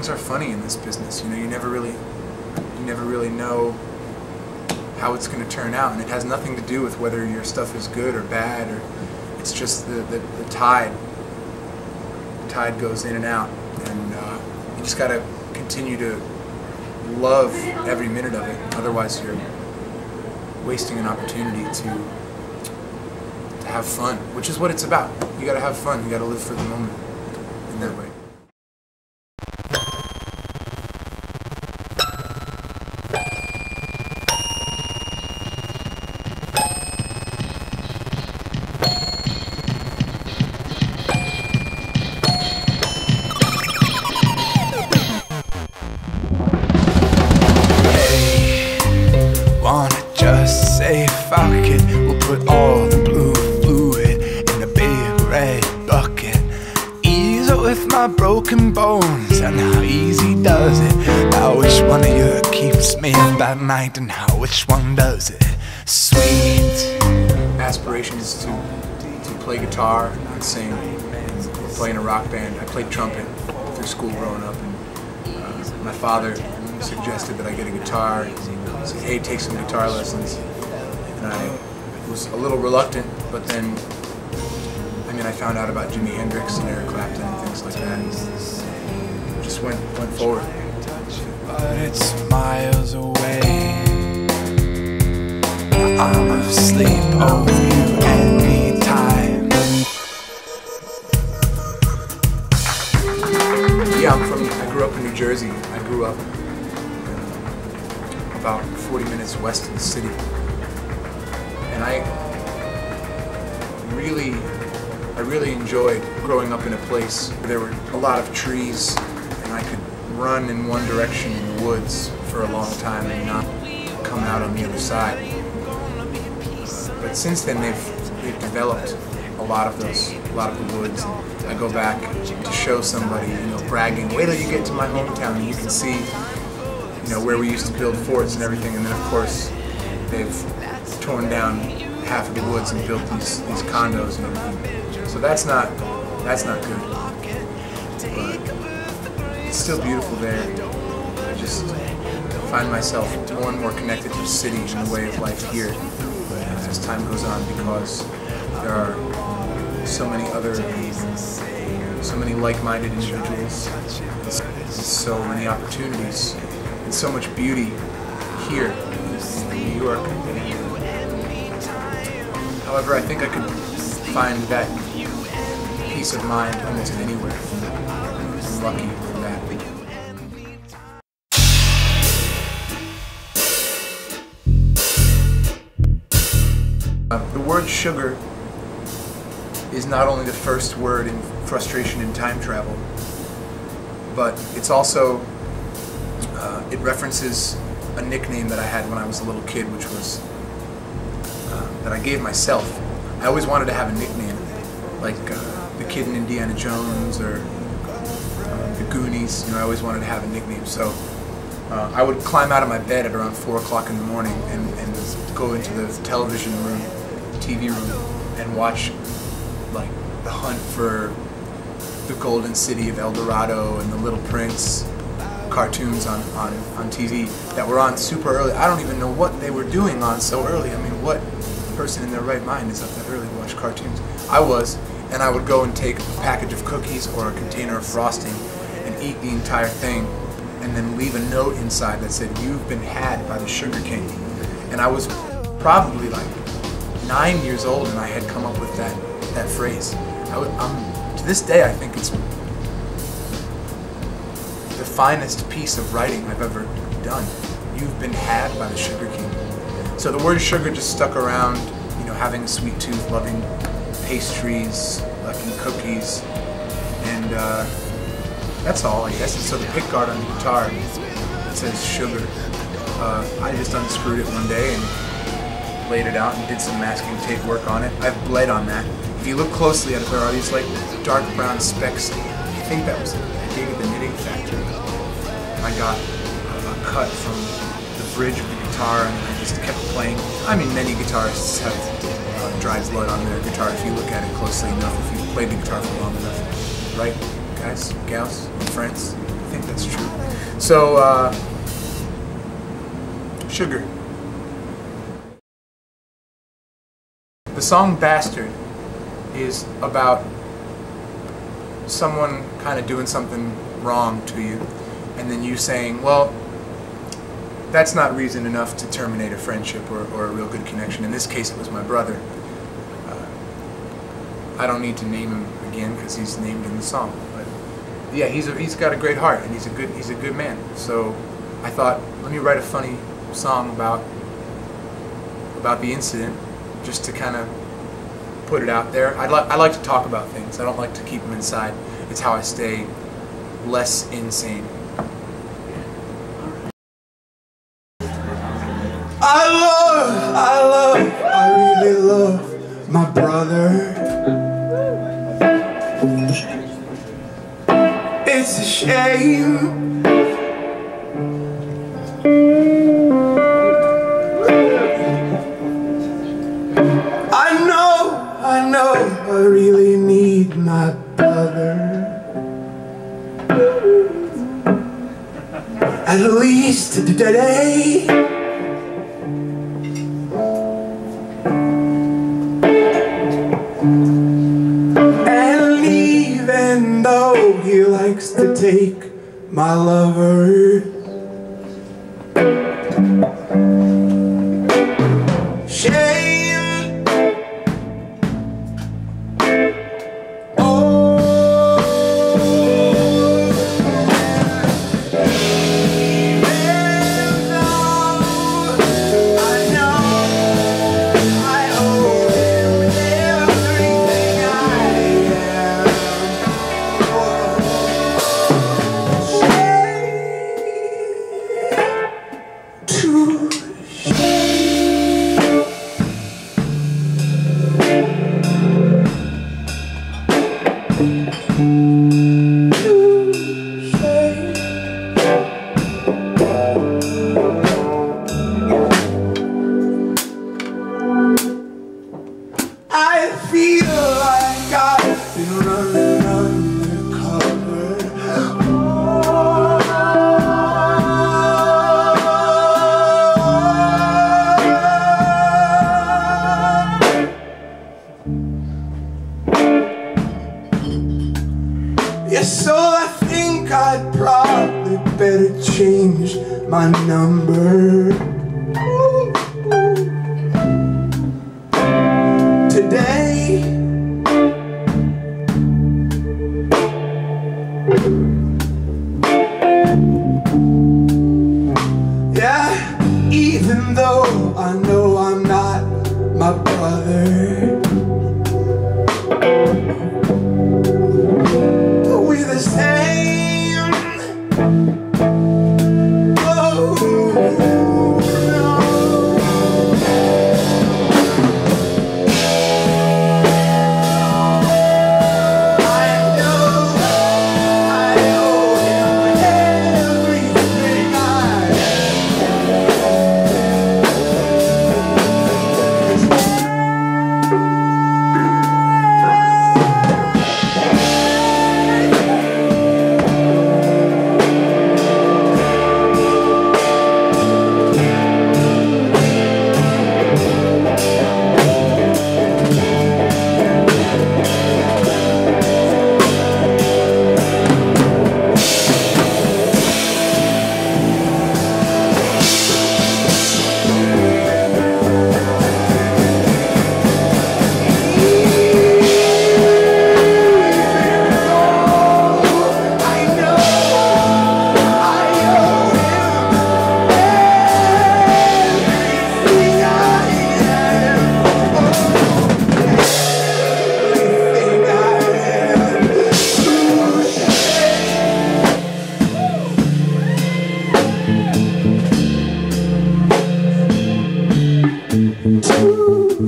things are funny in this business. You know, you never really know how it's going to turn out, and it has nothing to do with whether your stuff is good or bad, or it's just the tide. The tide goes in and out, and you just got to continue to love every minute of it. Otherwise, you're wasting an opportunity to have fun, which is what it's about. You got to have fun. You got to live for the moment in that way. Wanna just say fuck it. We'll put all the blue fluid in a big red bucket. Ease it with my broken bones, and how easy does it? Now which one of you keeps me up at night, and how which one does it? Sweet Aspiration is to play guitar and sing, or play in a rock band. I played trumpet through school growing up, and my father suggested that I get a guitar. He said, hey, take some guitar lessons. And I was a little reluctant, but then, I mean, I found out about Jimi Hendrix and Eric Clapton and things like that, and just went forward. But it's miles away. I'll sleep over you anytime. Yeah, I grew up in New Jersey. I grew up about 40 minutes west of the city. And I really enjoyed growing up in a place where there were a lot of trees, and I could run in one direction in the woods for a long time and not come out on the other side. But since then they've developed a lot of the woods. I go back to show somebody, you know, bragging, wait till you get to my hometown and you can see, you know, where we used to build forts and everything, and then of course they've torn down half of the woods and built these condos and everything. So that's not good. But it's still beautiful there. I just find myself more and more connected to the city and the way of life here as time goes on, because there are so many like-minded individuals, and so many opportunities, and so much beauty here in New York. However, I think I could find that peace of mind almost anywhere. I'm lucky for that. The word sugar is not only the first word in Frustration in Time Travel, but it's also, it references a nickname that I had when I was a little kid, which was, that I gave myself. I always wanted to have a nickname, like the kid in Indiana Jones or the Goonies. You know, I always wanted to have a nickname. So I would climb out of my bed at around 4 o'clock in the morning and go into the television room, TV room, and watch like the hunt for the Golden City of El Dorado and the Little Prince cartoons on TV that were on super early. I don't even know what they were doing on so early. I mean, what person in their right mind is up that early to watch cartoons? I was, and I would go and take a package of cookies or a container of frosting and eat the entire thing, and then leave a note inside that said, "You've been had by the Sugar King." And I was probably like 9 years old, and I had come up with that phrase. To this day, I think it's the finest piece of writing I've ever done. You've been had by the Sugar King. So the word sugar just stuck around, you know, having a sweet tooth, loving pastries, liking cookies, and that's all, I guess. And so the pickguard on the guitar, it says sugar. I just unscrewed it one day and laid it out and did some masking tape work on it. I've bled on that. If you look closely at it, there are these like dark brown specks. I think that was a gig at the Knitting Factory. I got a cut from the bridge of the guitar, and I just kept playing. I mean, many guitarists have dried blood on their guitar if you look at it closely enough, if you've played the guitar for long enough. Right, guys, gals, friends? I think That's true. So, Sugar. The song Bastard is about someone kind of doing something wrong to you, and then you saying, well, that's not reason enough to terminate a friendship or a real good connection. In this case, it was my brother. I don't need to name him again because he's named in the song. But yeah, he's got a great heart, and he's a good man. So I thought, let me write a funny song about the incident, just to kind of put it out there. I like to talk about things. I don't like to keep them inside. It's how I stay less insane. I really love my brother. It's a shame I know I really need my brother, at least today. And even though he likes to take my lover, shame. Oh, even though I know I owe him everything I am, I feel like I've been running undercover. Yeah, so I think I'd probably better change my number today. Yeah, even though I know I'm not my brother, we're the same. Oh,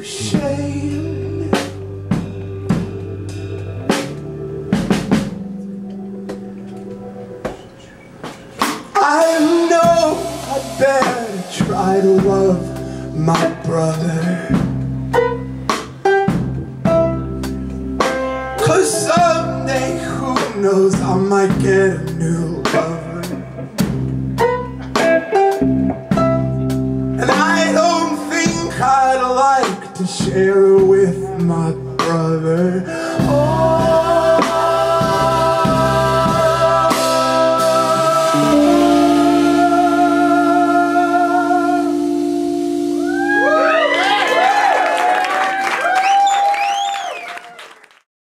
shame. I know I'd better try to love my brother, 'cause someday, who knows, I might get a new lover. share it with my brother.